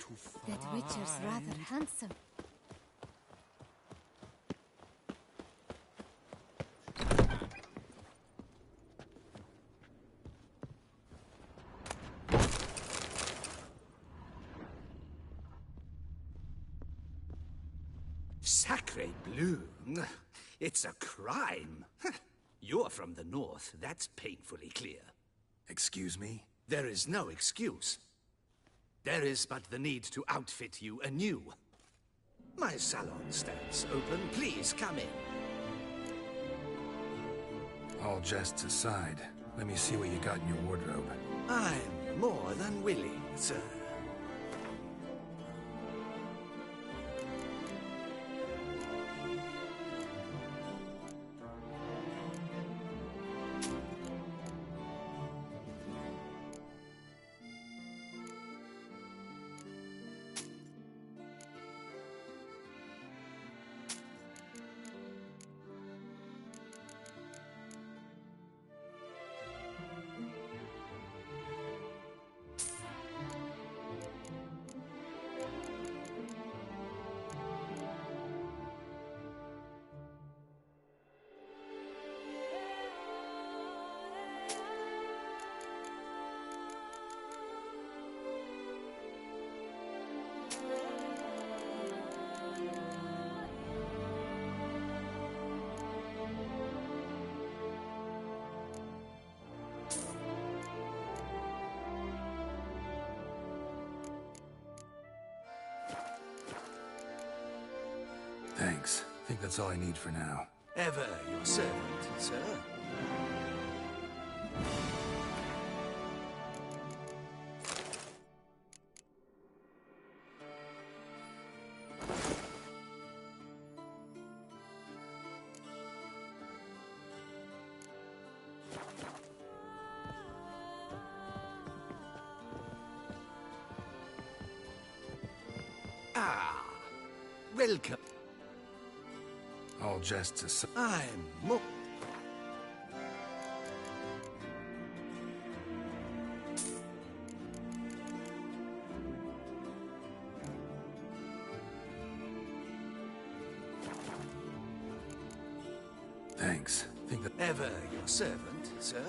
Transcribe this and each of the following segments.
to find. That Witcher's rather handsome. Sacre bleu! It's a crime! You're from the north, that's painfully clear. Excuse me? There is no excuse. There is but the need to outfit you anew. My salon stands open, please come in. All jests aside, let me see what you got in your wardrobe. I'm more than willing, sir. Thanks. I think that's all I need for now. Ever your servant, sir. Ah, welcome. All jests aside. I'm more... Thanks. I think that... Ever your servant, sir.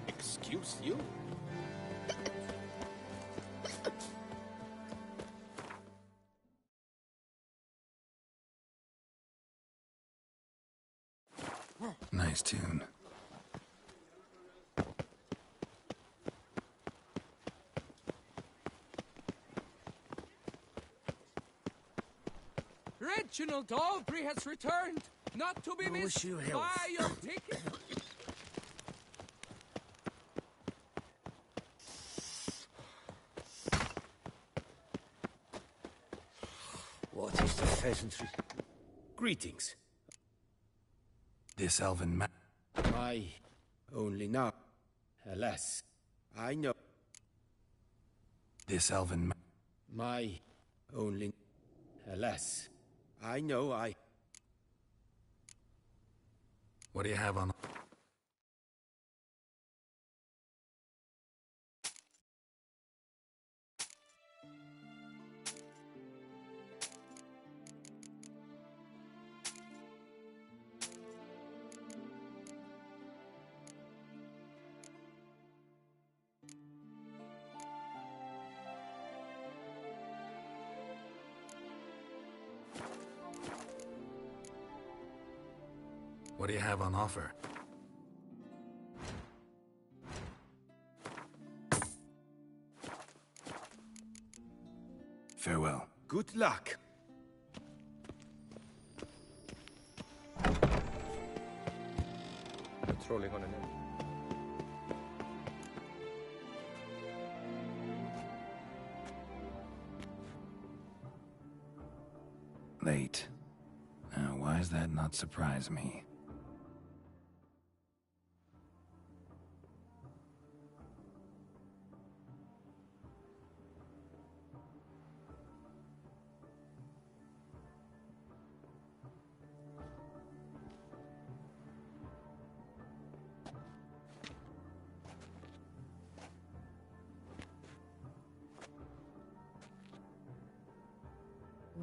Excuse you? Nice tune. Reginald Aubrey has returned, not to be missed you health. by your ticket. What is the pheasantry? Greetings. This elven man. My only now. Alas, I know. This elven man. My only. Alas, I know I. What do you have on? What do you have on offer? Farewell. Good luck. Patrolling on an enemy. Late. Why does that not surprise me?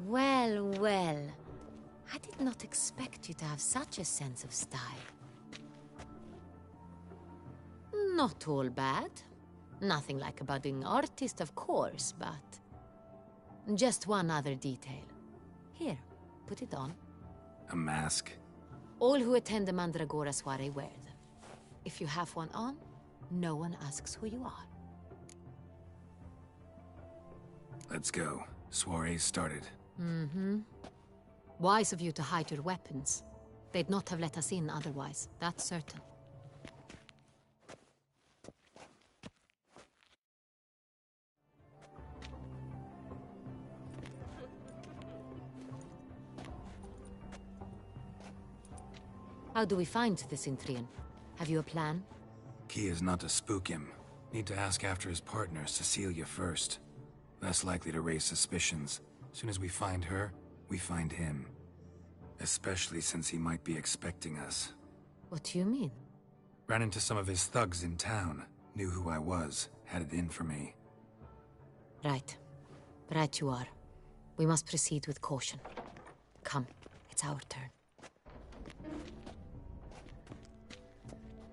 Well, well. I did not expect you to have such a sense of style. Not all bad. Nothing like a budding artist, of course, but... just one other detail. Here, put it on. A mask? All who attend the Mandragora soiree wear them. If you have one on, no one asks who you are. Let's go. Soiree's started. Mm-hmm. Wise of you to hide your weapons. They'd not have let us in otherwise, that's certain. How do we find the Cintrian? Have you a plan? Key is not to spook him. Need to ask after his partner, Cecilia, first. Less likely to raise suspicions. Soon as we find her, we find him. Especially since he might be expecting us. What do you mean? Ran into some of his thugs in town. Knew who I was. Had it in for me. Right. Right you are. We must proceed with caution. Come, it's our turn.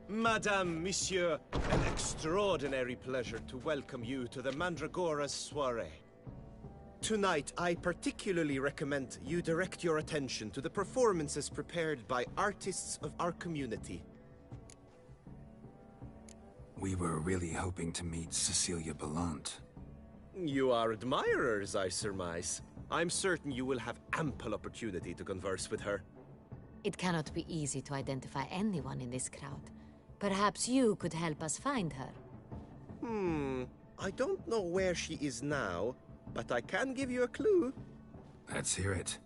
Madame, Monsieur, an extraordinary pleasure to welcome you to the Mandragora's soiree. Tonight, I particularly recommend you direct your attention to the performances prepared by artists of our community. We were really hoping to meet Cecilia Belant. You are admirers, I surmise. I'm certain you will have ample opportunity to converse with her. It cannot be easy to identify anyone in this crowd. Perhaps you could help us find her. I don't know where she is now, but I can give you a clue. Let's hear it.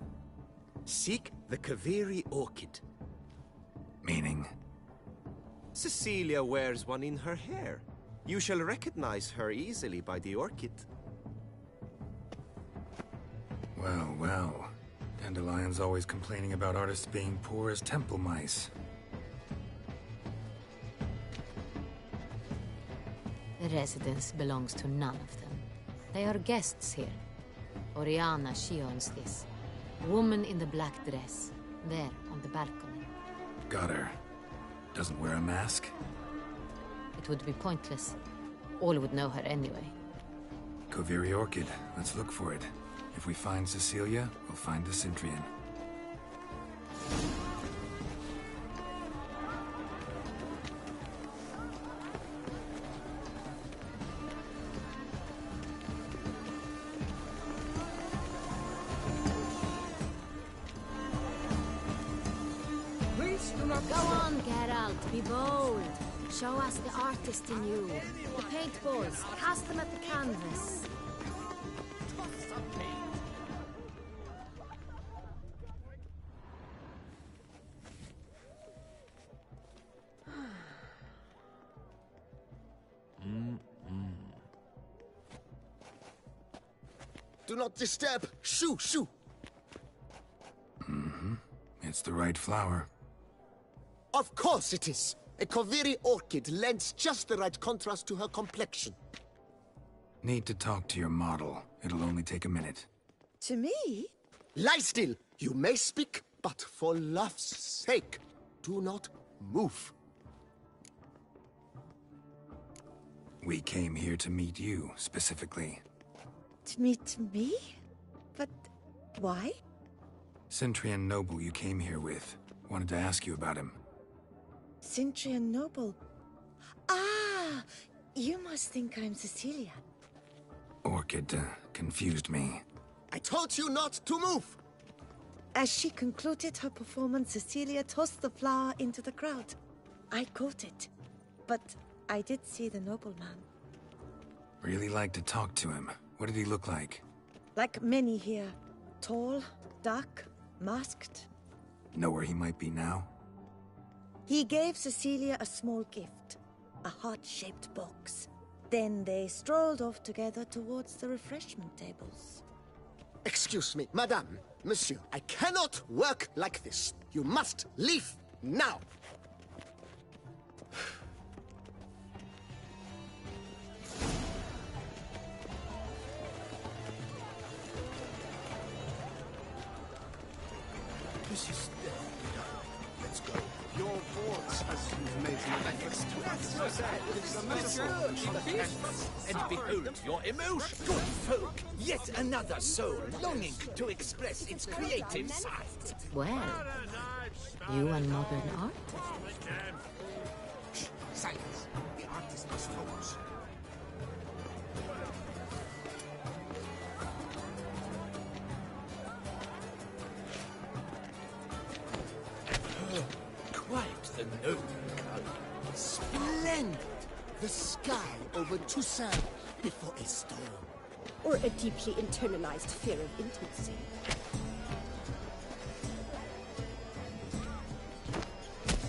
Seek the Kaviri orchid. Meaning? Cecilia wears one in her hair. You shall recognize her easily by the orchid. Well, well. Dandelion's always complaining about artists being poor as temple mice. The residence belongs to none of them. They are guests here. Oriana, she owns this. Woman in the black dress. There, on the balcony. Got her. Doesn't wear a mask? It would be pointless. All would know her anyway. Kaviri Orchid. Let's look for it. If we find Cecilia, we'll find the Cintrian. Please do not Go on, Geralt, be bold. Show us the artist in you. The paintballs, cast them at the canvas. Do not disturb! Shoo! Shoo! It's the right flower. Of course it is! A Kaviri orchid lends just the right contrast to her complexion. Need to talk to your model. It'll only take a minute. To me? Lie still! You may speak, but for love's sake, do not move. We came here to meet you, specifically. To meet me? But why? Cintrian noble you came here with. Wanted to ask you about him. Cintrian Noble. Ah! You must think I'm Cecilia. Orchid confused me. I told you not to move! As she concluded her performance, Cecilia tossed the flower into the crowd. I caught it. But I did see the nobleman. Really like to talk to him. What did he look like? Like many here. Tall, dark, masked. Know where he might be now? He gave Cecilia a small gift, a heart-shaped box. Then they strolled off together towards the refreshment tables. Excuse me, madame, monsieur, I cannot work like this. You must leave now. This is let's go. Your voice as you've made an effort And behold your emotion. Good folk, yet another soul longing to express its creative side. Well, you and modern art? Silence. The artist must focus. Quite the noble color. Splendid! The sky over Toussaint before a storm. Or a deeply internalized fear of intimacy.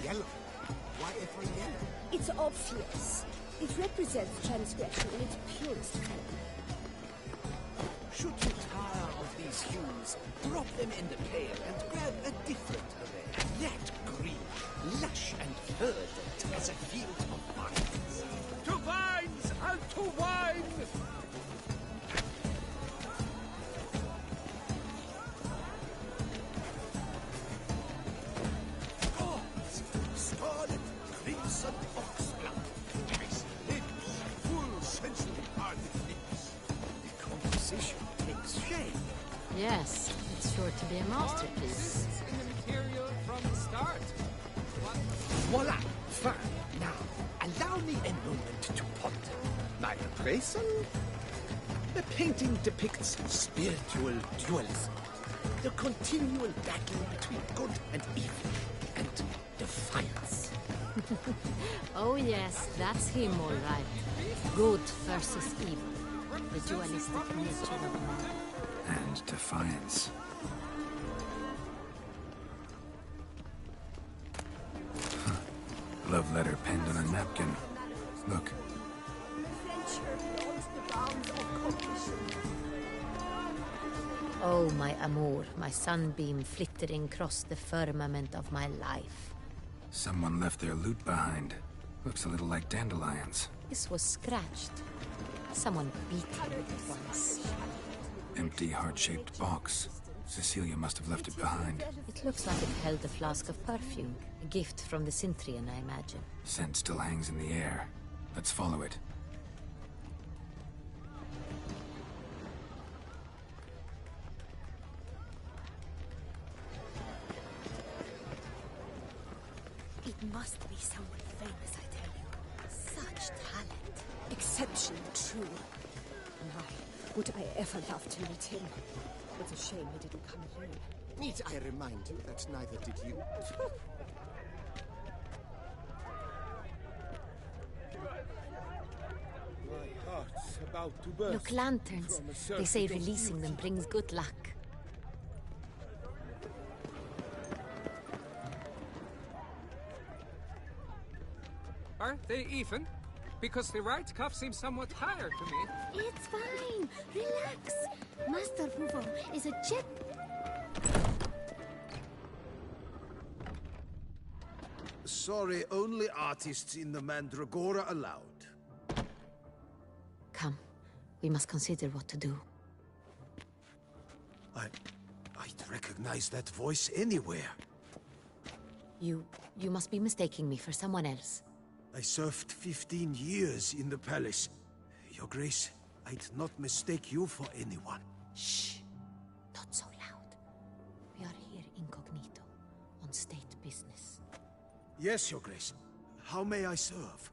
Yellow. Why ever yellow? It's obvious. It represents transgression in its purest form. Should you tire of these hues, drop them in the pail and grab a different array. That green, lush and verdant as a field of vines. To vines and to wine! Gods, scarlet, crimson oxblood, nice lips, full sensually parted lips. The composition takes shape. Yes, it's sure to be a masterpiece. In the material from the start. Voila! Fine. Now, allow me a moment to ponder. My appraisal? The painting depicts spiritual dualism. The continual battle between good and evil. And defiance. Oh yes, that's him all right. Good versus evil. The dualistic nature of man. And defiance. Huh. Love letter penned on a napkin. Look. Oh, my amour, my sunbeam flittering across the firmament of my life. Someone left their loot behind. Looks a little like dandelions. This was scratched. Someone beat him with it once. Empty, heart-shaped box. Cecilia must have left it behind. It looks like it held a flask of perfume. A gift from the Cintrian, I imagine. Scent still hangs in the air. Let's follow it. It must be someone famous, I tell you. Such talent. Exceptional, truly. My, would I ever love to meet him. It's a shame he didn't come here. Need I remind you that neither did you? My heart's about to burst. Look, lanterns. They say releasing them brings good luck. Are they even? Because the right cuff seems somewhat higher to me. It's fine. Relax. Master Bufo is a jet. Sorry, only artists in the Mandragora allowed. Come, we must consider what to do. I'd recognize that voice anywhere. You must be mistaking me for someone else. I served 15 years in the palace. Your Grace, I'd not mistake you for anyone. Shh! Not so loud. We are here incognito, on state business. Yes, Your Grace. How may I serve?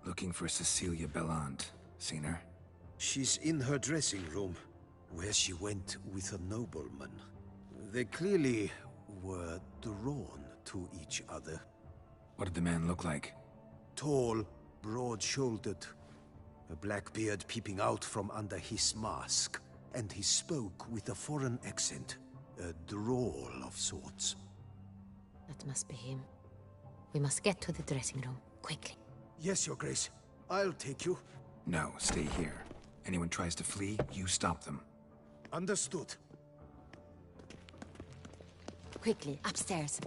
Looking for Cecilia Bellant. Seen her? She's in her dressing room, where she went with a nobleman. They clearly were drawn to each other. What did the man look like? Tall, broad-shouldered, a black beard peeping out from under his mask, and he spoke with a foreign accent. A droll of sorts. That must be him. We must get to the dressing room, quickly. Yes, Your Grace. I'll take you. No, stay here. Anyone tries to flee, you stop them. Understood. Quickly, upstairs.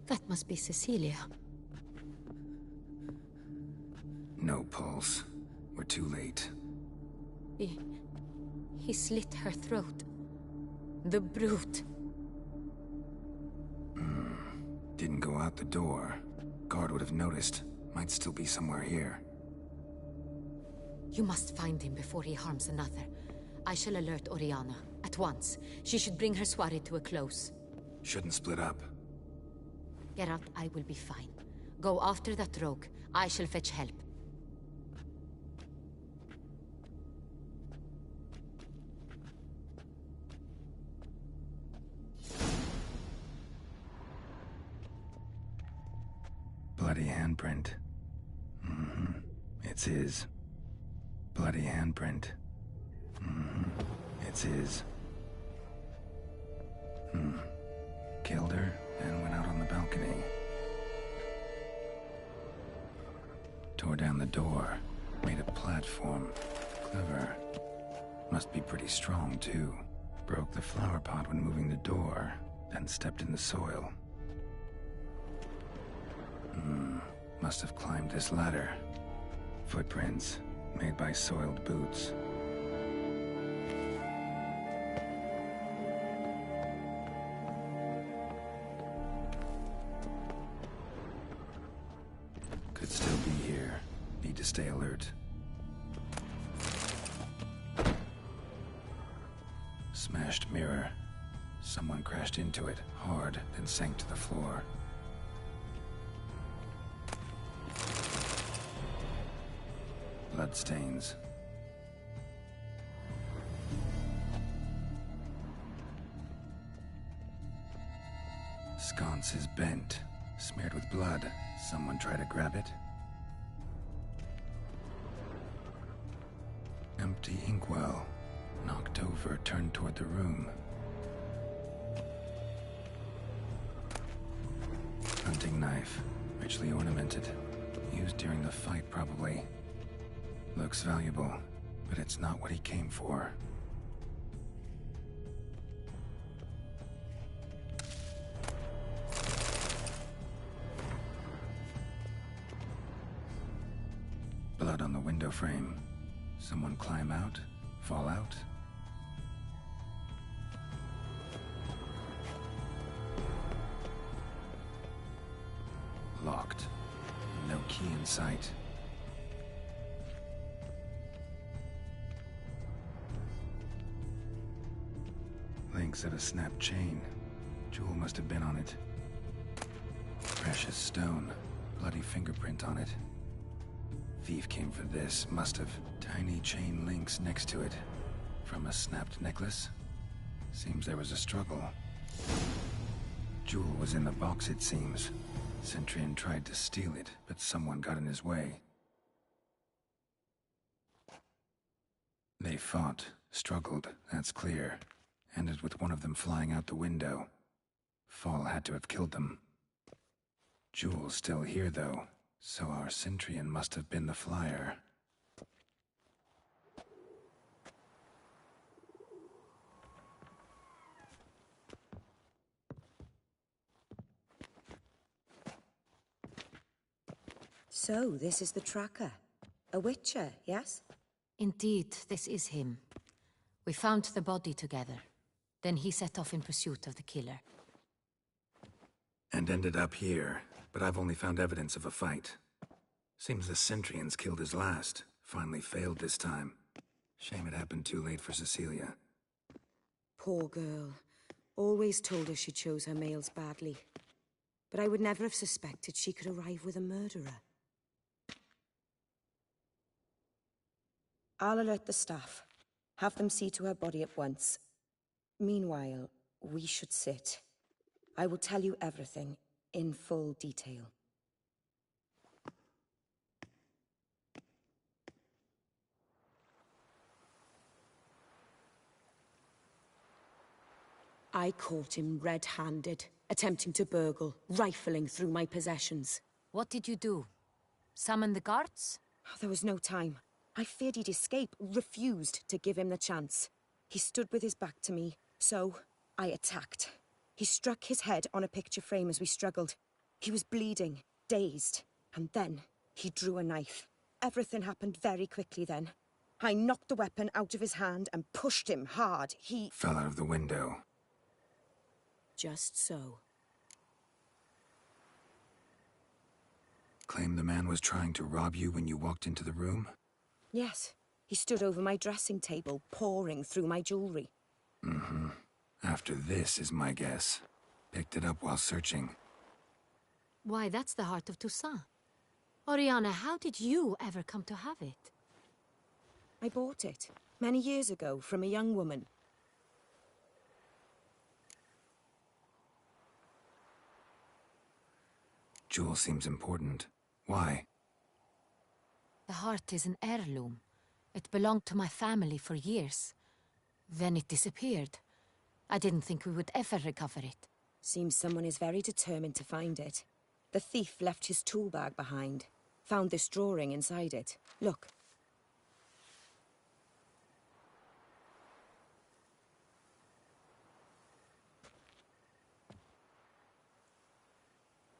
That must be Cecilia. No pulse. We're too late. He slit her throat. The brute. Didn't go out the door. Guard would have noticed. Might still be somewhere here. You must find him before he harms another. I shall alert Oriana. At once. She should bring her soirée to a close. Shouldn't split up. Geralt, I will be fine. Go after that rogue. I shall fetch help. Bloody handprint. It's his. Bloody handprint. It's his. Killed her and went out on the balcony. Tore down the door. Made a platform. Clever. Must be pretty strong, too. Broke the flower pot when moving the door, then stepped in the soil. Must have climbed this ladder. Footprints, made by soiled boots. Could still be here. Need to stay alert. Smashed mirror. Someone crashed into it, hard, then sank to the floor. Bloodstains. Sconce is bent, smeared with blood. Someone try to grab it? Empty inkwell. Knocked over, turned toward the room. Hunting knife, richly ornamented. Used during the fight, probably. Looks valuable, but it's not what he came for. Blood on the window frame. Someone climb out? Fall out? Locked. No key in sight. Links of a snapped chain. Jewel must have been on it. Precious stone. Bloody fingerprint on it. Thief came for this, must have. Tiny chain links next to it. From a snapped necklace? Seems there was a struggle. Jewel was in the box, it seems. Centurion tried to steal it, but someone got in his way. They fought, struggled, that's clear. Ended with one of them flying out the window. Fall had to have killed them. Jewel's still here, though, so our Centurion must have been the flyer. So, this is the tracker. A witcher, yes? Indeed, this is him. We found the body together. Then he set off in pursuit of the killer. And ended up here, but I've only found evidence of a fight. Seems the Centurions killed his last. Finally failed this time. Shame it happened too late for Cecilia. Poor girl. Always told her she chose her males badly. But I would never have suspected she could arrive with a murderer. I'll alert the staff. Have them see to her body at once. Meanwhile, we should sit. I will tell you everything, in full detail. I caught him red-handed, attempting to burgle, rifling through my possessions. What did you do? Summon the guards? There was no time. I feared he'd escape, refused to give him the chance. He stood with his back to me, so I attacked. He struck his head on a picture frame as we struggled. He was bleeding, dazed, and then he drew a knife. Everything happened very quickly then. I knocked the weapon out of his hand and pushed him hard. He fell out of the window. Just so. Claim the man was trying to rob you when you walked into the room? Yes. He stood over my dressing table, pouring through my jewelry. Mm-hmm. After this is my guess. Picked it up while searching. Why, that's the heart of Toussaint. Oriana, how did you ever come to have it? I bought it, many years ago, from a young woman. Jewel seems important. Why? The heart is an heirloom. It belonged to my family for years. Then it disappeared. I didn't think we would ever recover it. Seems someone is very determined to find it. The thief left his tool bag behind. Found this drawing inside it. Look.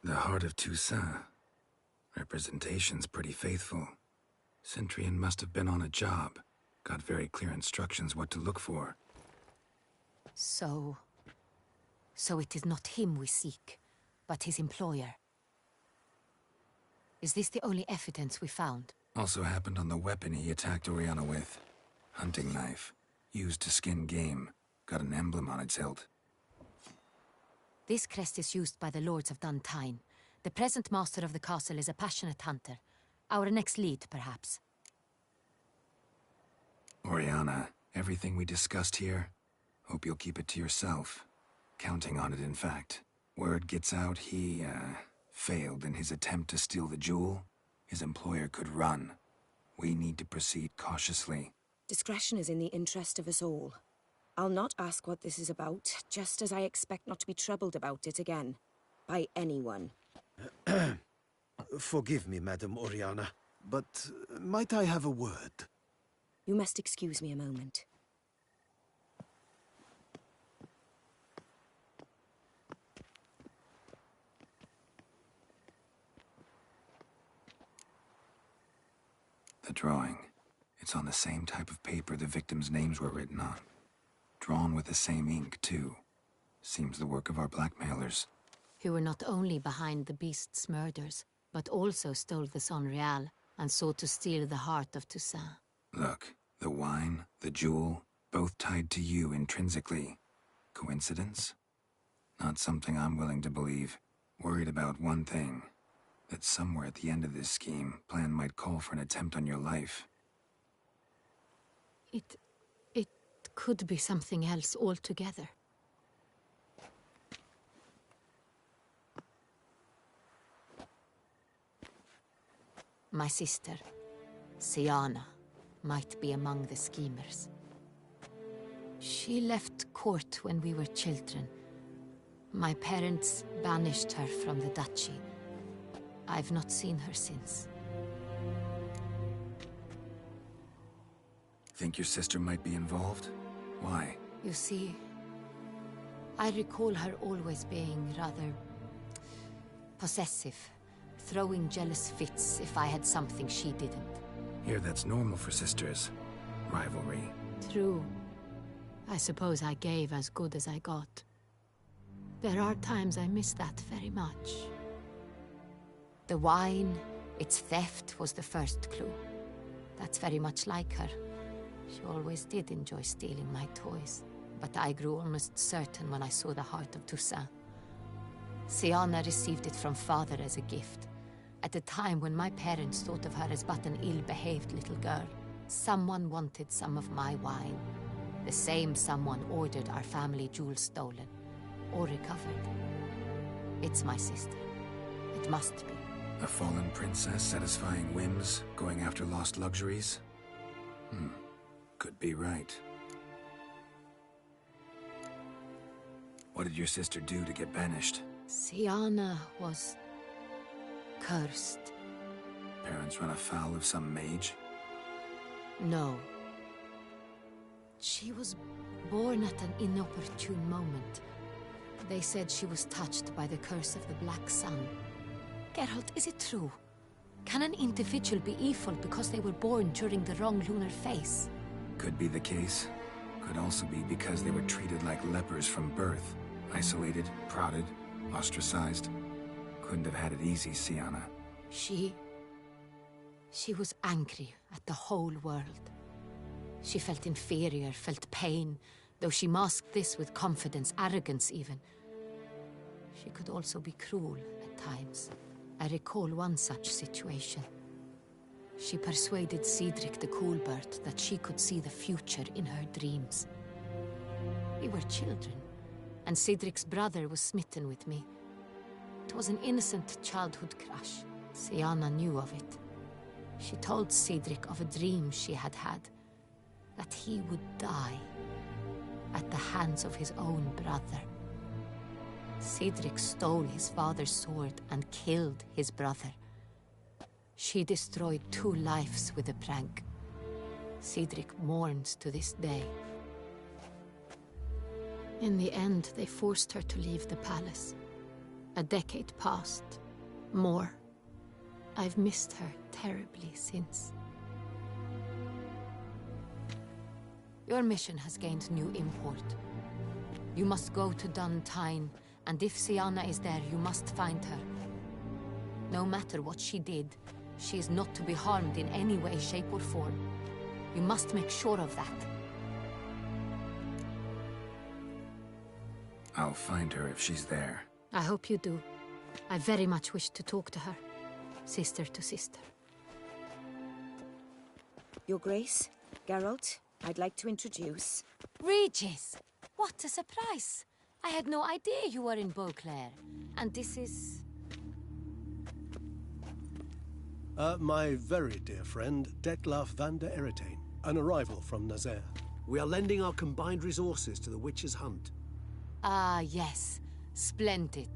The heart of Toussaint. Representation's pretty faithful. Centurion must have been on a job. Got very clear instructions what to look for. So it is not him we seek, but his employer. Is this the only evidence we found? Also happened on the weapon he attacked Oriana with. Hunting knife. Used to skin game. Got an emblem on its hilt. This crest is used by the Lords of Duntine. The present master of the castle is a passionate hunter. Our next lead, perhaps. Oriana, everything we discussed here, hope you'll keep it to yourself. Counting on it, in fact. Word gets out he, failed in his attempt to steal the jewel. His employer could run. We need to proceed cautiously. Discretion is in the interest of us all. I'll not ask what this is about, just as I expect not to be troubled about it again. By anyone. Forgive me, Madam Oriana, but might I have a word? You must excuse me a moment. The drawing. It's on the same type of paper the victims' names were written on. Drawn with the same ink, too. Seems the work of our blackmailers. Who were not only behind the beast's murders, but also stole the Sonreal and sought to steal the heart of Toussaint. Look, the wine, the jewel, both tied to you intrinsically. Coincidence? Not something I'm willing to believe. Worried about one thing. That somewhere at the end of this scheme, plan might call for an attempt on your life. It could be something else altogether. My sister, Siana, might be among the schemers. She left court when we were children. My parents banished her from the duchy. I've not seen her since. Think your sister might be involved? Why? You see, I recall her always being rather possessive, throwing jealous fits if I had something she didn't. Here that's normal for sisters. Rivalry. True. I suppose I gave as good as I got. There are times I miss that very much. The wine, its theft, was the first clue. That's very much like her. She always did enjoy stealing my toys, but I grew almost certain when I saw the heart of Toussaint. Siana received it from father as a gift, at a time when my parents thought of her as but an ill-behaved little girl. Someone wanted some of my wine. The same someone ordered our family jewels stolen. Or recovered. It's my sister. It must be. A fallen princess satisfying whims, going after lost luxuries? Could be right. What did your sister do to get banished? Syanna was... cursed. Parents run afoul of some mage? No. She was born at an inopportune moment. They said she was touched by the curse of the Black Sun. Geralt, is it true? Can an individual be evil because they were born during the wrong lunar phase? Could be the case. Could also be because they were treated like lepers from birth. Isolated, prodded, ostracized. Couldn't have had it easy, Syanna. She was angry at the whole world. She felt inferior, felt pain, though she masked this with confidence, arrogance even. She could also be cruel at times. I recall one such situation. She persuaded Cedric the Coolbert that she could see the future in her dreams. We were children, and Cedric's brother was smitten with me. It was an innocent childhood crush. Syanna knew of it. She told Cedric of a dream she had had, that he would die at the hands of his own brother. Cedric stole his father's sword and killed his brother. She destroyed 2 lives with a prank. Cedric mourns to this day. In the end, they forced her to leave the palace. A decade passed. More. I've missed her terribly since. Your mission has gained new import. You must go to Dun Tine, and if Syanna is there, you must find her. No matter what she did, she is not to be harmed in any way, shape, or form. You must make sure of that. I'll find her if she's there. I hope you do. I very much wish to talk to her. Sister to sister. Your Grace, Geralt, I'd like to introduce... Regis! What a surprise! I had no idea you were in Beauclair. And this is... My very dear friend, Dettlaff van der Eretain, an arrival from Nazaire. We are lending our combined resources to the Witch's Hunt. Ah, yes. Splendid.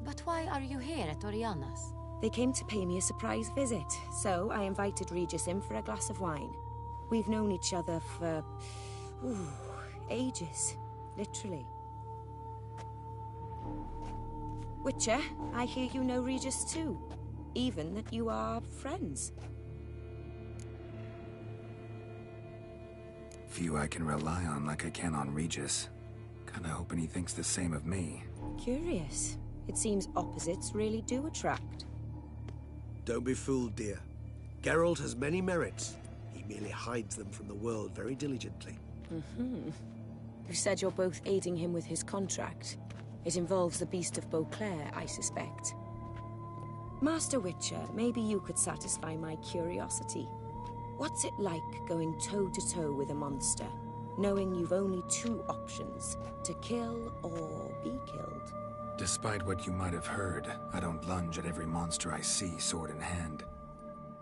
But why are you here at Oriana's? They came to pay me a surprise visit, so I invited Regis in for a glass of wine. We've known each other for... ages. Literally. Witcher, I hear you know Regis too. Even that you are friends. Few I can rely on like I can on Regis. Kinda hoping he thinks the same of me. Curious. It seems opposites really do attract. Don't be fooled, dear. Geralt has many merits. He merely hides them from the world very diligently. You said you're both aiding him with his contract. It involves the Beast of Beauclair, I suspect. Master Witcher, maybe you could satisfy my curiosity. What's it like going toe-to-toe with a monster, knowing you've only 2 options, to kill or be killed? Despite what you might have heard, I don't lunge at every monster I see sword in hand.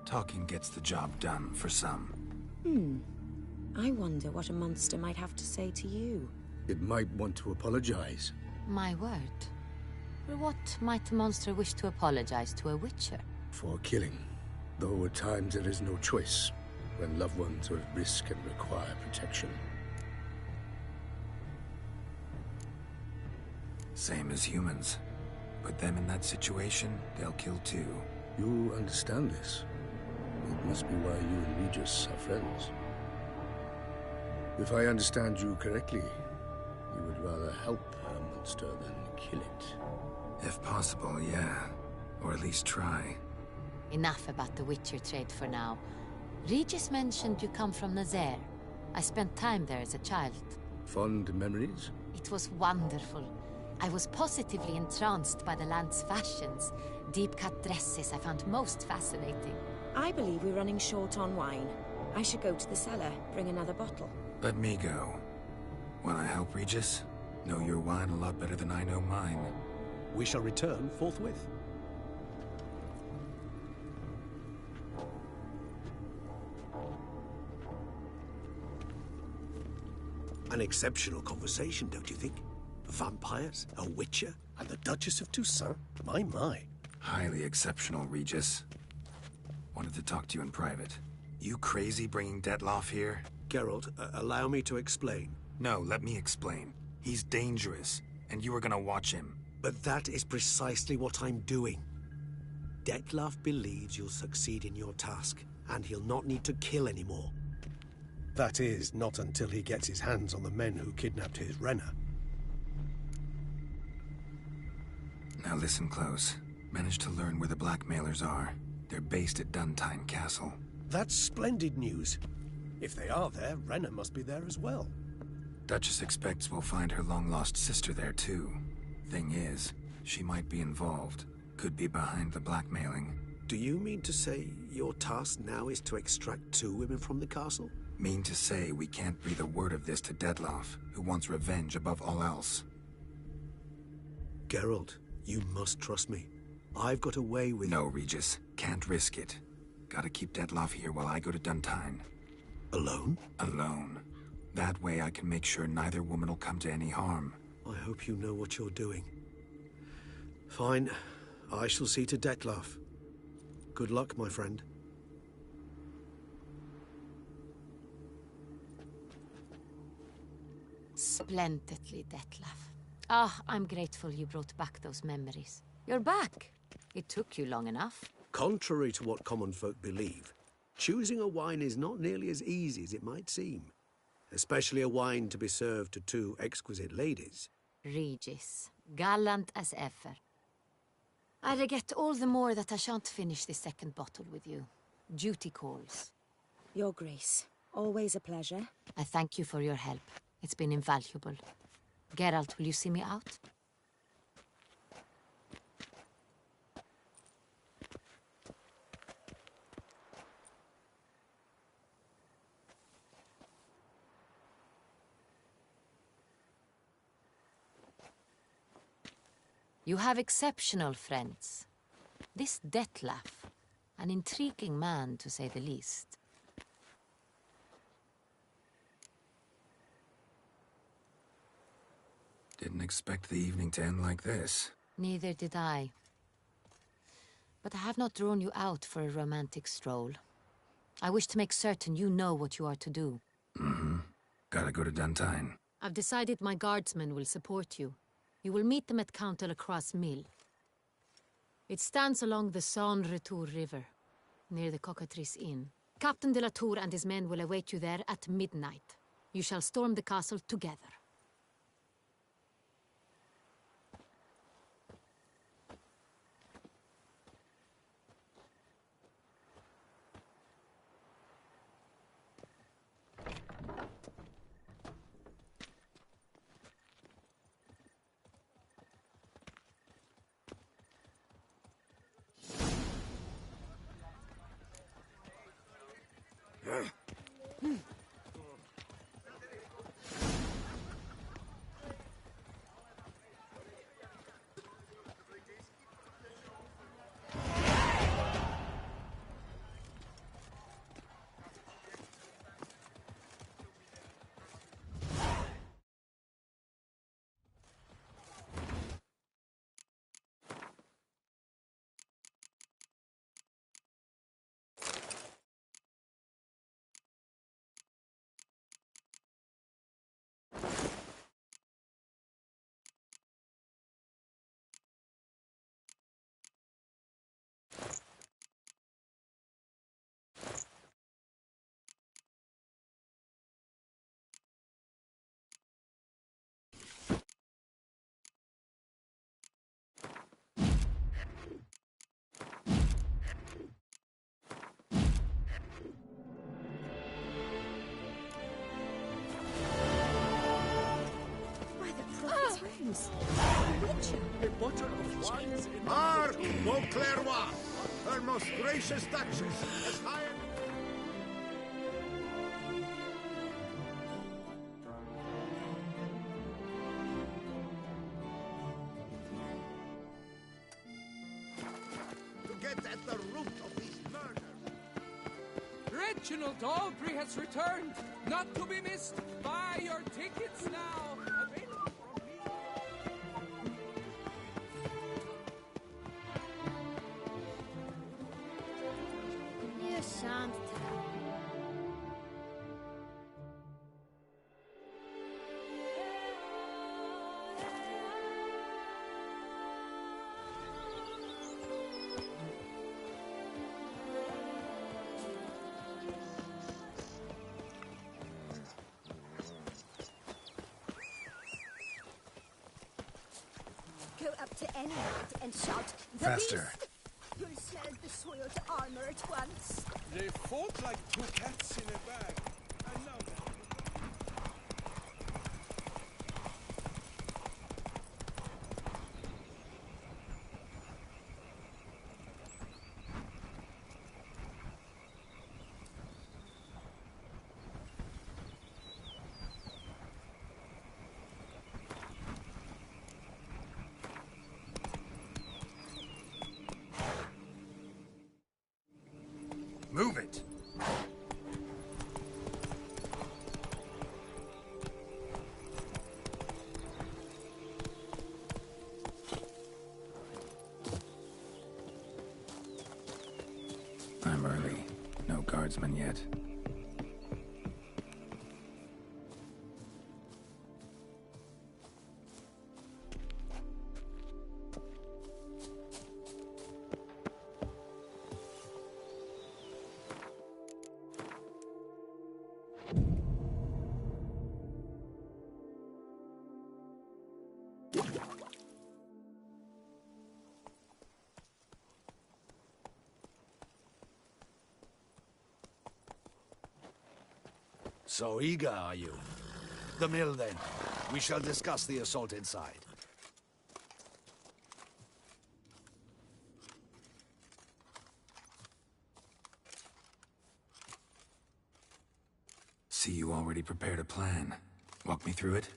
Talking gets the job done for some. I wonder what a monster might have to say to you. It might want to apologize. My word. For what might a monster wish to apologize to a witcher? For killing. Though at times there is no choice, when loved ones are at risk and require protection. Same as humans. Put them in that situation, they'll kill too. You understand this. It must be why you and Regis are friends. If I understand you correctly, you would rather help a monster than kill it. If possible, yeah. Or at least try. Enough about the Witcher trade for now. Regis mentioned you come from Nazaire. I spent time there as a child. Fond memories? It was wonderful. I was positively entranced by the land's fashions. Deep-cut dresses I found most fascinating. I believe we're running short on wine. I should go to the cellar, bring another bottle. Let me go. Wanna help, Regis? Know your wine a lot better than I know mine. We shall return forthwith. An exceptional conversation, don't you think? Vampires, a witcher, and the Duchess of Toussaint? My. Highly exceptional, Regis. Wanted to talk to you in private. You crazy bringing Detloff here? Geralt, allow me to explain. No, let me explain. He's dangerous, and you are gonna watch him. But that is precisely what I'm doing. Detloff believes you'll succeed in your task, and he'll not need to kill anymore. That is, not until he gets his hands on the men who kidnapped his Renna. Now listen close. Managed to learn where the blackmailers are. They're based at Duntine Castle. That's splendid news. If they are there, Renna must be there as well. Duchess expects we'll find her long-lost sister there, too. Thing is, she might be involved. Could be behind the blackmailing. Do you mean to say your task now is to extract 2 women from the castle? Mean to say we can't breathe a word of this to Detloff, who wants revenge above all else. Geralt, you must trust me. I've got a way with... No, Regis. Can't risk it. Gotta keep Detloff here while I go to Duntine. Alone? Alone. That way I can make sure neither woman will come to any harm. I hope you know what you're doing. Fine. I shall see to Detloff. Good luck, my friend. Splendidly, Detlaff. Ah, I'm grateful you brought back those memories. You're back. It took you long enough. Contrary to what common folk believe, choosing a wine is not nearly as easy as it might seem. Especially a wine to be served to 2 exquisite ladies. Regis, gallant as ever. I regret all the more that I shan't finish this second bottle with you. Duty calls. Your Grace, always a pleasure. I thank you for your help. It's been invaluable. Geralt, will you see me out? You have exceptional friends. This Detlaff, an intriguing man to say the least. Didn't expect the evening to end like this. Neither did I. But I have not drawn you out for a romantic stroll. I wish to make certain you know what you are to do. Mm-hmm. Gotta go to Duntine. I've decided my guardsmen will support you. You will meet them at Count Delacroix' mill. It stands along the Saône-Retour River, near the Cockatrice Inn. Captain de la Tour and his men will await you there at midnight. You shall storm the castle together. A bottle of wine. Marc Beauclervois, her most gracious Duchess, has hired... Reginald Aubrey has returned, not to be missed. Buy your tickets now. Available from me. You shan't tell. Go up to any knight and shout, "The Faster. beast!" You'll sell the soiled armor at once. They fought like two cats in a bag. And now Move it! I'm early. No guardsmen yet. So eager, are you? The mill, then. We shall discuss the assault inside. See, you already prepared a plan. Walk me through it?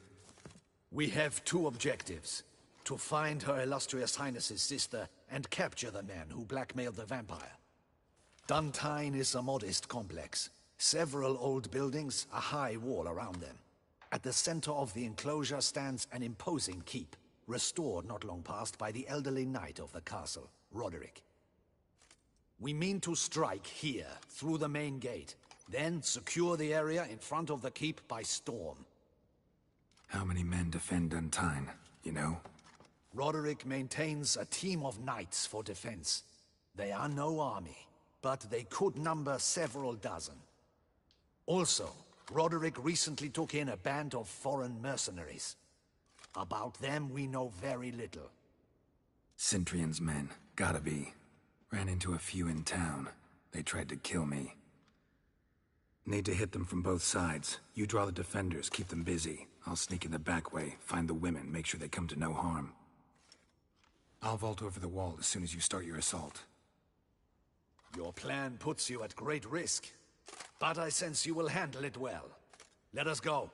We have two objectives. To find Her Illustrious Highness's sister and capture the man who blackmailed the vampire. Duntine is a modest complex. Several old buildings, a high wall around them. At the center of the enclosure stands an imposing keep, restored not long past by the elderly knight of the castle, Roderick. We mean to strike here, through the main gate, then secure the area in front of the keep by storm. How many men defend Duntine, you know? Roderick maintains a team of knights for defense. They are no army, but they could number several dozen. Also, Roderick recently took in a band of foreign mercenaries. About them we know very little. Cintrian's men, gotta be. Ran into a few in town. They tried to kill me. Need to hit them from both sides. You draw the defenders, keep them busy. I'll sneak in the back way, find the women, make sure they come to no harm. I'll vault over the wall as soon as you start your assault. Your plan puts you at great risk, but I sense you will handle it well. Let us go.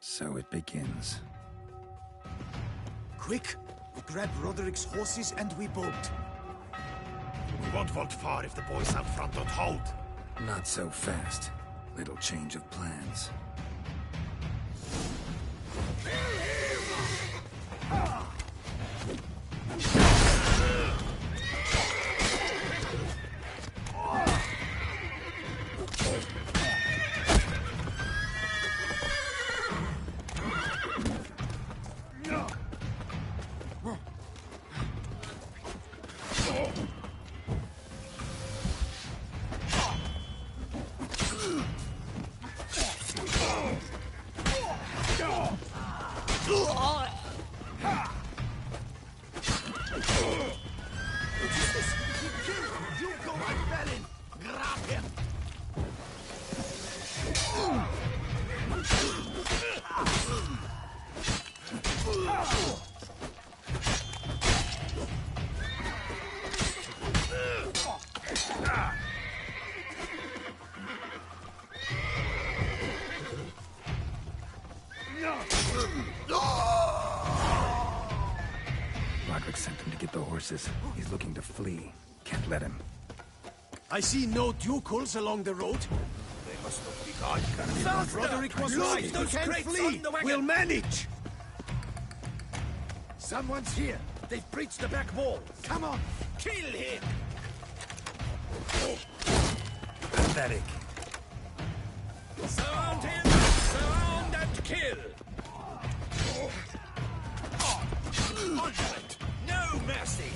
So it begins. Quick! We grab Roderick's horses and we bolt. We won't vault far if the boys up front don't hold. Not so fast. Little change of plans. You go on, Belin! Grab him! Roderick sent him to get the horses. He's looking to flee. Can't let him. I see no ducals along the road. They must not be gone. Faster! Roderick was Load right. those We can crates flee. on the wagon. We'll manage. Someone's here. They've breached the back wall. Come on, kill him! Pathetic. Surround him! Surround and kill! Punishment! No mercy!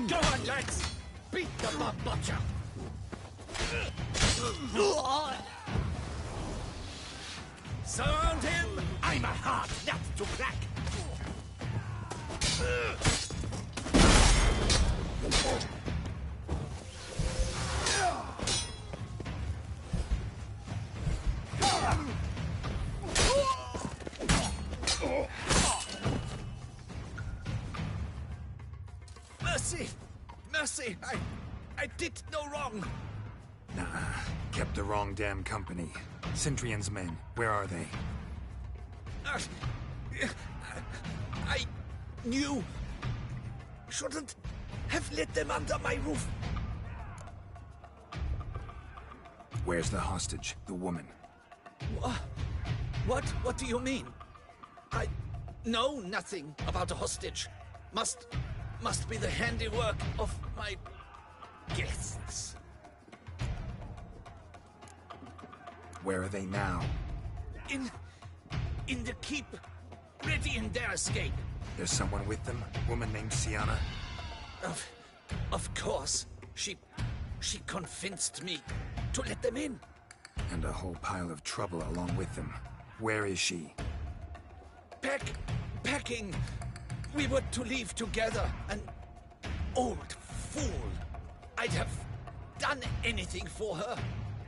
Go on, lads! Beat the mob butcher! Surround him! I'm a hard nut to crack! Mercy! Mercy! I did no wrong! Nah, kept the wrong damn company. Centrion's men, where are they? I knew. Shouldn't have let them under my roof. Where's the hostage, the woman? What do you mean? I know nothing about a hostage. Must be the handiwork of my guests. Where are they now? In the keep, ready in their escape. There's someone with them? Woman named Sienna? Of course. She convinced me to let them in. And a whole pile of trouble along with them. Where is she? Packing. We were to leave together. An old fool. I'd have done anything for her.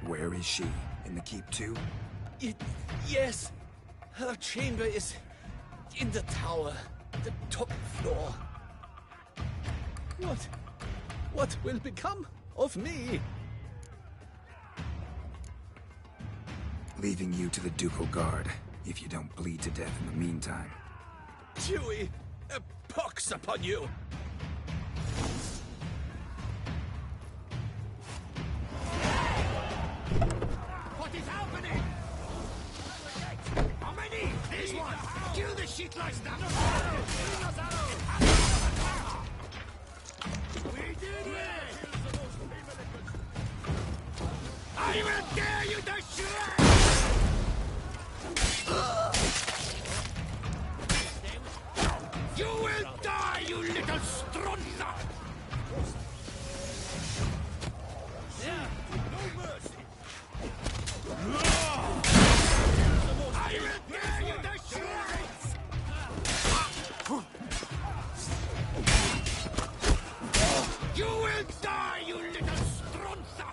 Where is she? In the keep too? Yes. Her chamber is in the tower. The top floor. What will become of me? Leaving you to the Ducal Guard, if you don't bleed to death in the meantime. Dewey, a pox upon you! What is happening? How many? This one. Kill the shit like that. We did it! I will tear you to shreds! You will die, you little strunza! Yeah, no mercy. I will tear you to shreds! You will die, you little strunza!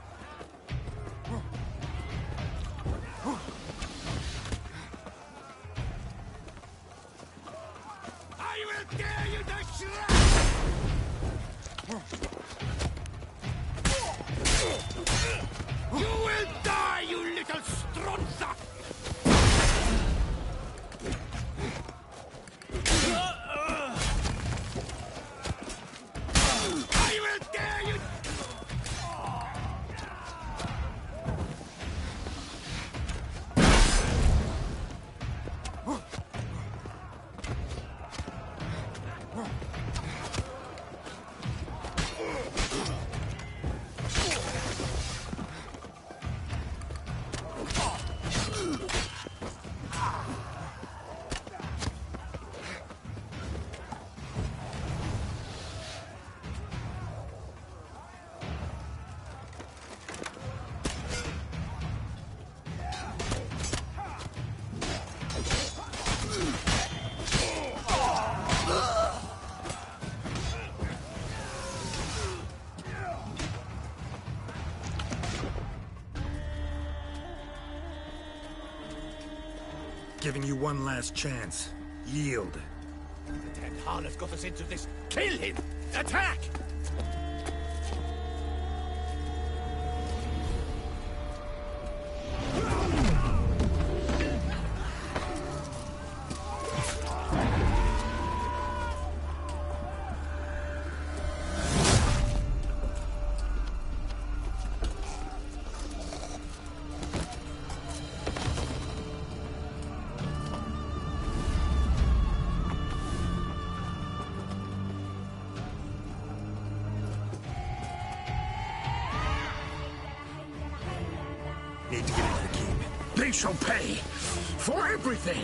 Giving you one last chance. Yield. The dead harlot got us into this. Kill him! Attack! Need to get into the keep. They shall pay for everything!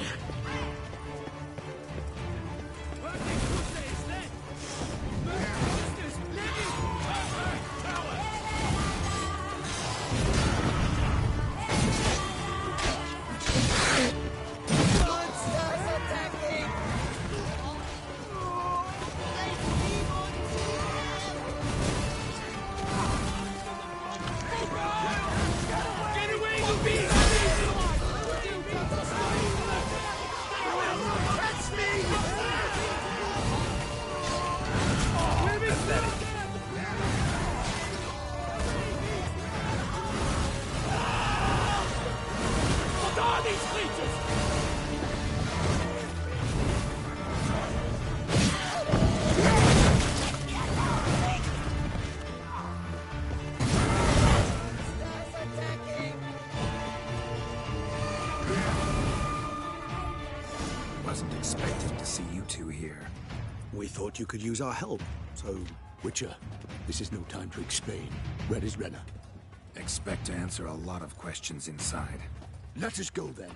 Wasn't expecting to see you two here. We thought you could use our help, so... Witcher, this is no time to explain. Where is Renna? Expect to answer a lot of questions inside. Let us go then.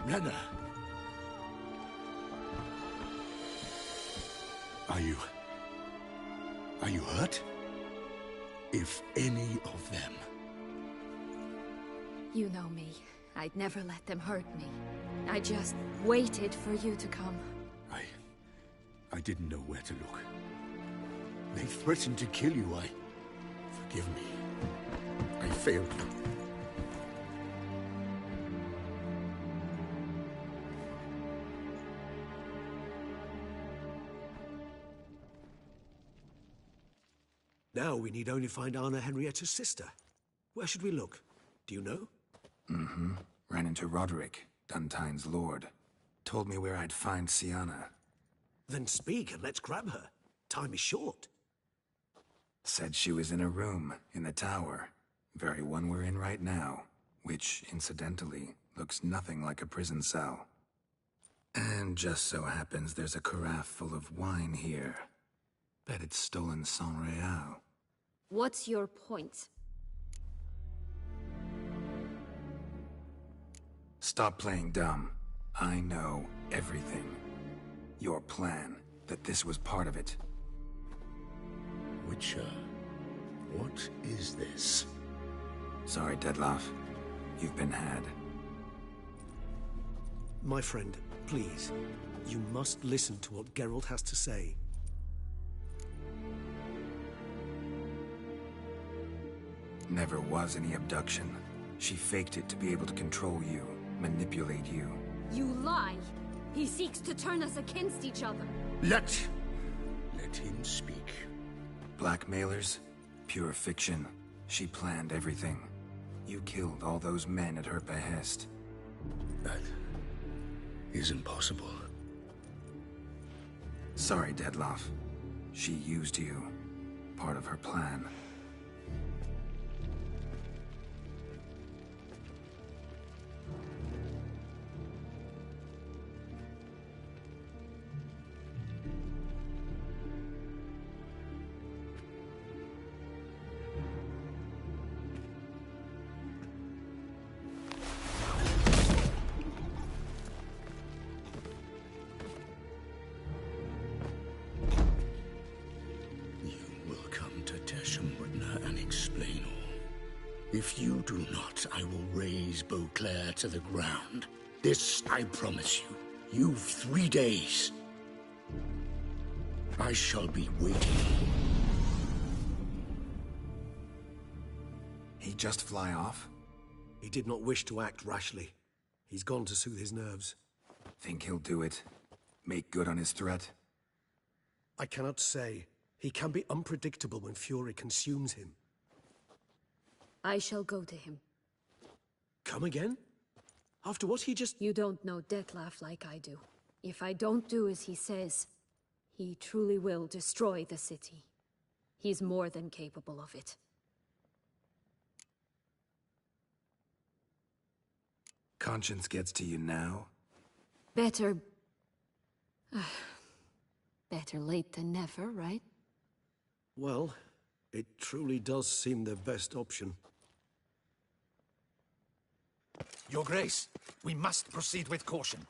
Renna! Are you hurt? If any of them... You know me. I'd never let them hurt me. I just waited for you to come. I didn't know where to look. They threatened to kill you. Forgive me. I failed you. Now we need only find Anna Henrietta's sister. Where should we look? Do you know? Mm-hmm. Ran into Roderick, Duntine's lord. Told me where I'd find Sienna. Then speak and let's grab her. Time is short. Said she was in a room in the tower. Very one we're in right now. Which, incidentally, looks nothing like a prison cell. And just so happens there's a carafe full of wine here. Bet it's stolen San Real. What's your point? Stop playing dumb. I know everything. Your plan, that this was part of it. Witcher, what is this? Sorry, Dettlaff. You've been had. My friend, please. You must listen to what Geralt has to say. Never was any abduction. She faked it to be able to control you, manipulate you. You lie! He seeks to turn us against each other. Let him speak. Blackmailers? Pure fiction. She planned everything. You killed all those men at her behest. That isn't possible. Sorry, Dettlaff. She used you. Part of her plan. If you do not, I will raze Beauclair to the ground. This I promise you. You've 3 days. I shall be waiting. He just fly off? He did not wish to act rashly. He's gone to soothe his nerves. Think he'll do it? Make good on his threat? I cannot say. He can be unpredictable when fury consumes him. I shall go to him. Come again? After what he just... You don't know Dettlaff like I do. If I don't do as he says, he truly will destroy the city. He's more than capable of it. Conscience gets to you now? Better... better late than never, right? Well, it truly does seem the best option. Your Grace, we must proceed with caution.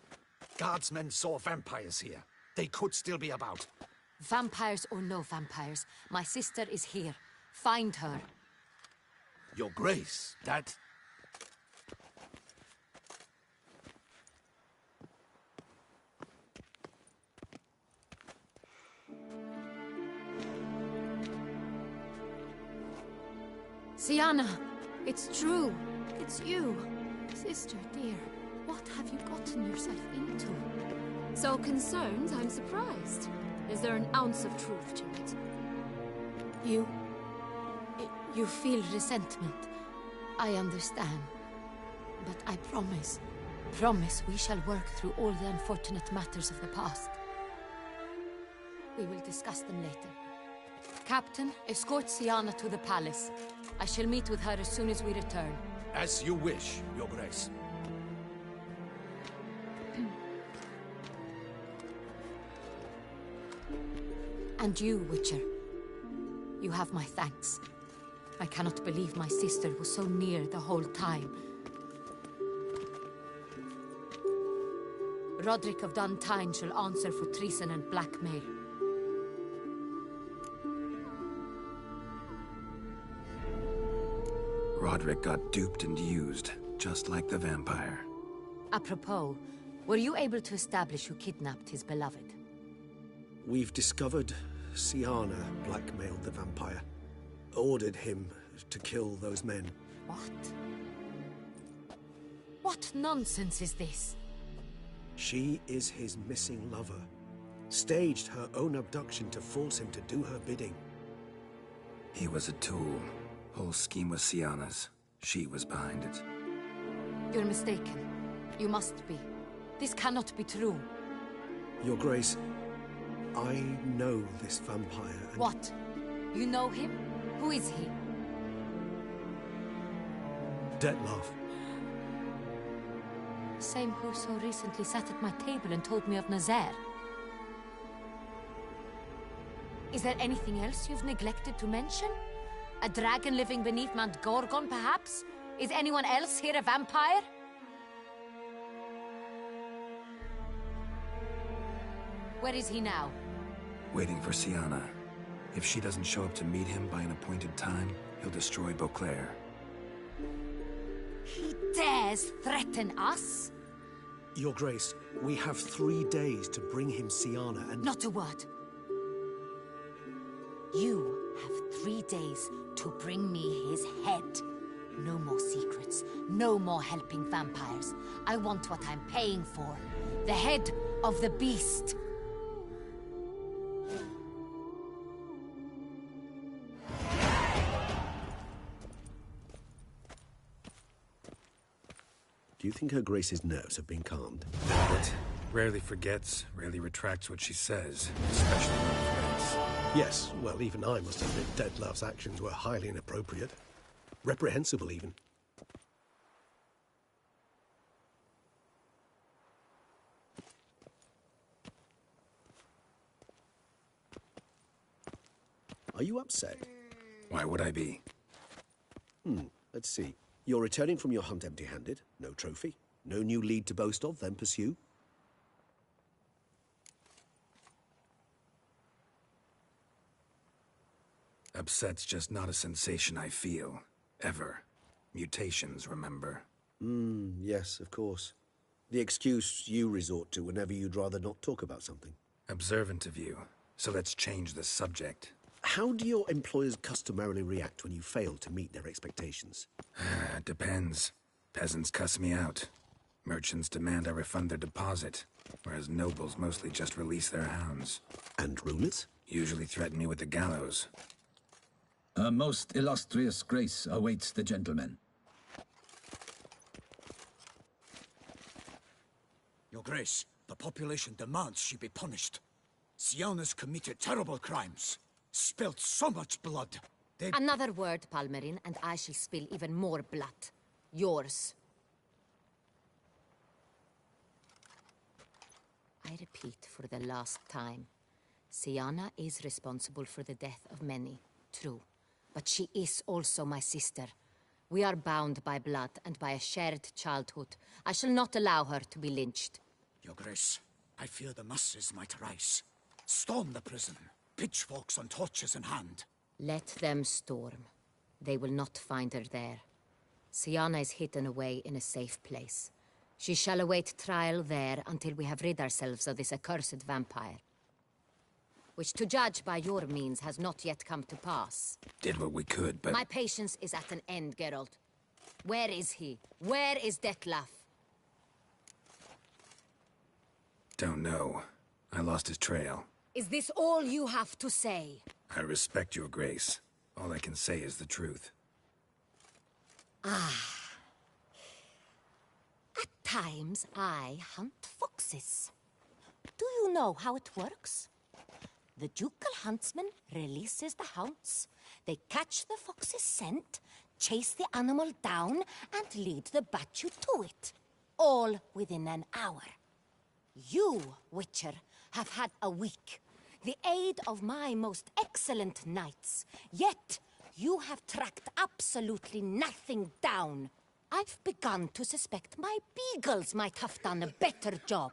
Guardsmen saw vampires here. They could still be about. Vampires or no vampires, my sister is here. Find her. Your Grace, that... Syanna, it's true. It's you. Sister, dear, what have you gotten yourself into? So concerned, I'm surprised. Is there an ounce of truth to it? You feel resentment. I understand. But I promise we shall work through all the unfortunate matters of the past. We will discuss them later. Captain, escort Syanna to the palace. I shall meet with her as soon as we return. As you wish, Your Grace. And you, Witcher. You have my thanks. I cannot believe my sister was so near the whole time. Roderick of Dun Tine shall answer for treason and blackmail. Roderick got duped and used, just like the vampire. Apropos, were you able to establish who kidnapped his beloved? We've discovered Syanna blackmailed the vampire. Ordered him to kill those men. What? What nonsense is this? She is his missing lover. Staged her own abduction to force him to do her bidding. He was a tool. Whole scheme was Syanna's. She was behind it. You're mistaken. You must be. This cannot be true. Your Grace, I know this vampire and... What? You know him? Who is he? Dettlaff. Same who so recently sat at my table and told me of Nazaire. Is there anything else you've neglected to mention? A dragon living beneath Mount Gorgon, perhaps? Is anyone else here a vampire? Where is he now? Waiting for Syanna. If she doesn't show up to meet him by an appointed time, he'll destroy Beauclair. He dares threaten us? Your Grace, we have 3 days to bring him Syanna and... Not a word. You have 3 days to bring me his head. No more secrets. No more helping vampires. I want what I'm paying for. The head of the beast. Do you think Her Grace's nerves have been calmed? But rarely forgets, rarely retracts what she says, especially when threats. Yes, well, even I must admit Dettlaff's actions were highly inappropriate. Reprehensible, even. Are you upset? Why would I be? Let's see. You're returning from your hunt empty-handed. No trophy. No new lead to boast of, then pursue. Upset's just not a sensation I feel. Ever. Mutations, remember? Yes, of course. The excuse you resort to whenever you'd rather not talk about something. Observant of you. So let's change the subject. How do your employers customarily react when you fail to meet their expectations? Depends. Peasants cuss me out. Merchants demand I refund their deposit, whereas nobles mostly just release their hounds. And rulers? Usually threaten me with the gallows. A most illustrious grace awaits the gentleman. Your Grace, the population demands she be punished. Syanna's committed terrible crimes. Spilt so much blood. Another word, Palmerin, and I shall spill even more blood. Yours. I repeat for the last time. Syanna is responsible for the death of many, true. But she is also my sister. We are bound by blood and by a shared childhood. I shall not allow her to be lynched. Your Grace, I fear the masses might rise. Storm the prison, pitchforks and torches in hand. Let them storm. They will not find her there. Syanna is hidden away in a safe place. She shall await trial there until we have rid ourselves of this accursed vampire. Which, to judge by your means, has not yet come to pass. Did what we could, but... My patience is at an end, Geralt. Where is he? Where is Detlef? Don't know. I lost his trail. Is this all you have to say? I respect your grace. All I can say is the truth. Ah. At times, I hunt foxes. Do you know how it works? The ducal huntsman releases the hounds. They catch the fox's scent, chase the animal down, and lead the Battue to it. All within an hour. You, Witcher, have had a week. The aid of my most excellent knights. Yet, you have tracked absolutely nothing down. I've begun to suspect my beagles might have done a better job.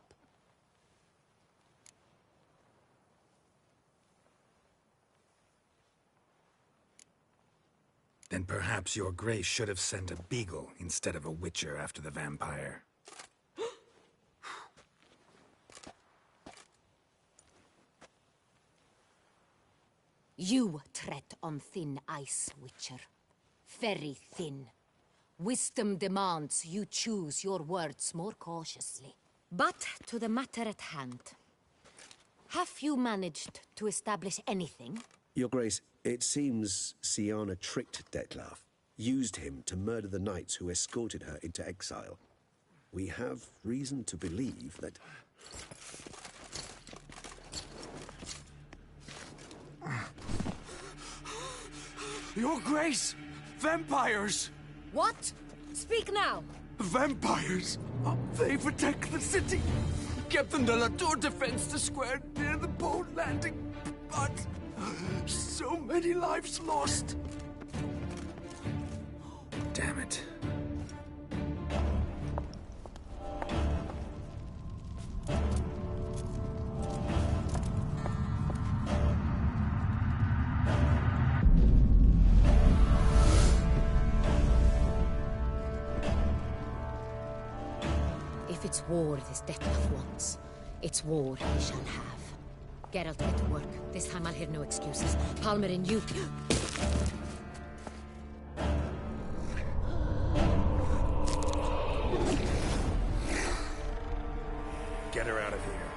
Then perhaps your grace should have sent a beagle instead of a witcher after the vampire. You tread on thin ice, Witcher. Very thin. Wisdom demands you choose your words more cautiously. But to the matter at hand. Have you managed to establish anything? Your Grace, it seems Syanna tricked Detlef, used him to murder the knights who escorted her into exile. We have reason to believe that... Your Grace! Vampires! What? Speak now! Vampires! They protect the city! Captain de la Tour defends the square near the boat landing, but... so many lives lost! Damn it. If it's war this Detlef wants, it's war he shall have. Geralt, get to work. This time I'll hear no excuses. Palmerin, you... Get her out of here.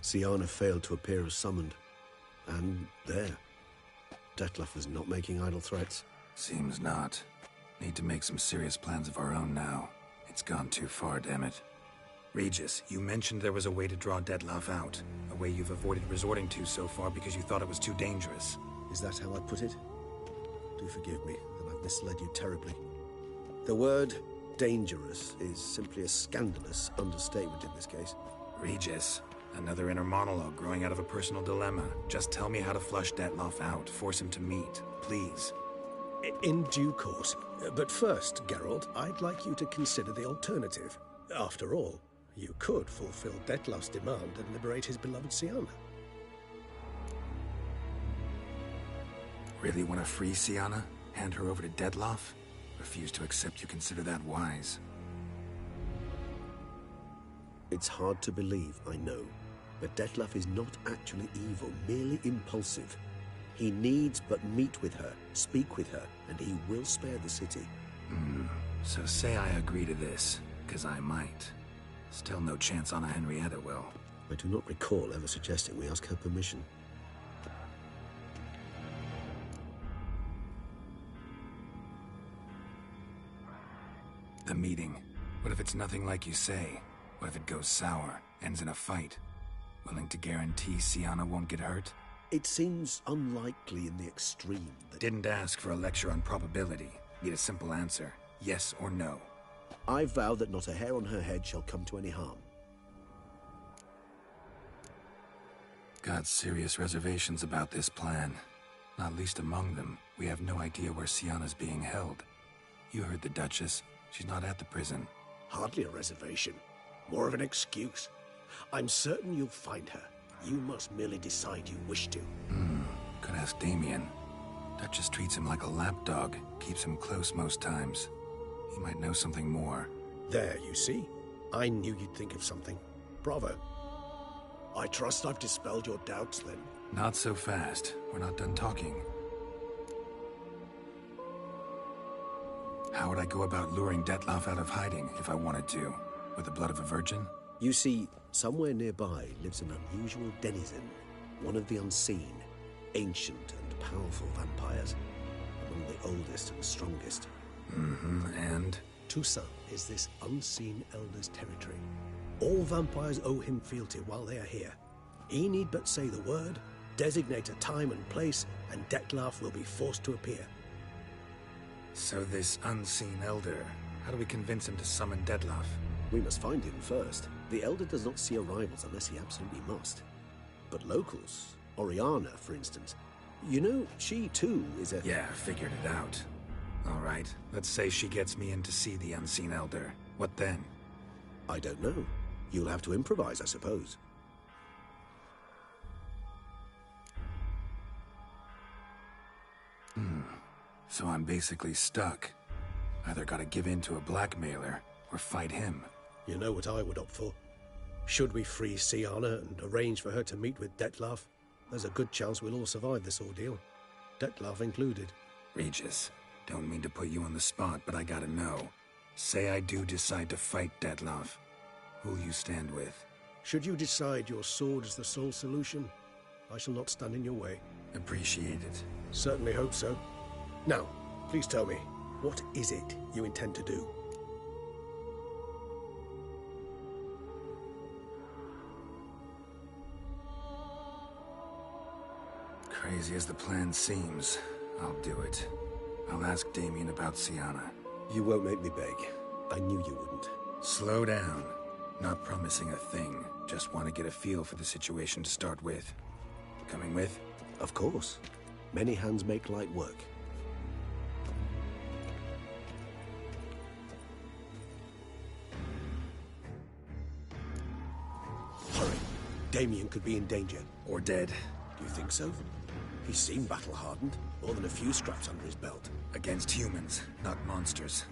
Syanna failed to appear as summoned. And there. Dettlaff was not making idle threats. Seems not. Need to make some serious plans of our own now. It's gone too far, damn it. Regis, you mentioned there was a way to draw Dettlaff out. A way you've avoided resorting to so far because you thought it was too dangerous. Is that how I put it? Do forgive me that I've misled you terribly. The word dangerous is simply a scandalous understatement in this case. Regis, another inner monologue growing out of a personal dilemma. Just tell me how to flush Dettlaff out. Force him to meet, please. In due course. But first, Geralt, I'd like you to consider the alternative. After all, you could fulfill Dettlaff's demand and liberate his beloved Syanna. Really want to free Syanna? Hand her over to Dettlaff? Refuse to accept you consider that wise. It's hard to believe, I know, but Dettlaff is not actually evil, merely impulsive. He needs but meet with her, speak with her, and he will spare the city. So say I agree to this, because I might. Still no chance Anna Henrietta will. I do not recall ever suggesting we ask her permission. The meeting. What if it's nothing like you say? What if it goes sour, ends in a fight? Willing to guarantee Syanna won't get hurt? It seems unlikely in the extreme that... Didn't ask for a lecture on probability. Need a simple answer. Yes or no. I vow that not a hair on her head shall come to any harm. Got serious reservations about this plan. Not least among them, we have no idea where Syanna's being held. You heard the Duchess. She's not at the prison. Hardly a reservation. More of an excuse. I'm certain you'll find her. You must merely decide you wish to. Could ask Damien. Duchess treats him like a lapdog. Keeps him close most times. He might know something more. There, you see? I knew you'd think of something. Bravo. I trust I've dispelled your doubts, then. Not so fast. We're not done talking. How would I go about luring Dettlaff out of hiding if I wanted to? With the blood of a virgin? You see, somewhere nearby lives an unusual denizen. One of the unseen, ancient and powerful vampires. Among the oldest and strongest. And? Toussaint is this unseen elder's territory. All vampires owe him fealty while they are here. He need but say the word, designate a time and place, and Dettlaff will be forced to appear. So this unseen elder, how do we convince him to summon Dettlaff? We must find him first. The elder does not see arrivals unless he absolutely must. But locals, Oriana, for instance, you know, she too is a... Yeah, figured it out. All right, let's say she gets me in to see the unseen elder. What then? I don't know. You'll have to improvise, I suppose. So I'm basically stuck. Either gotta give in to a blackmailer, or fight him. You know what I would opt for. Should we free Syanna and arrange for her to meet with Dettlaff, there's a good chance we'll all survive this ordeal. Dettlaff included. Regis, don't mean to put you on the spot, but I gotta know. Say I do decide to fight Dettlaff. Who'll you stand with? Should you decide your sword is the sole solution, I shall not stand in your way. Appreciate it. Certainly hope so. Now, please tell me, what is it you intend to do? Crazy as the plan seems, I'll do it. I'll ask Damien about Syanna. You won't make me beg. I knew you wouldn't. Slow down. Not promising a thing. Just want to get a feel for the situation to start with. Coming with? Of course. Many hands make light work. Hurry. Damien could be in danger. Or dead. Do you think so? He seemed battle-hardened. More than a few scraps under his belt. Against humans, not monsters.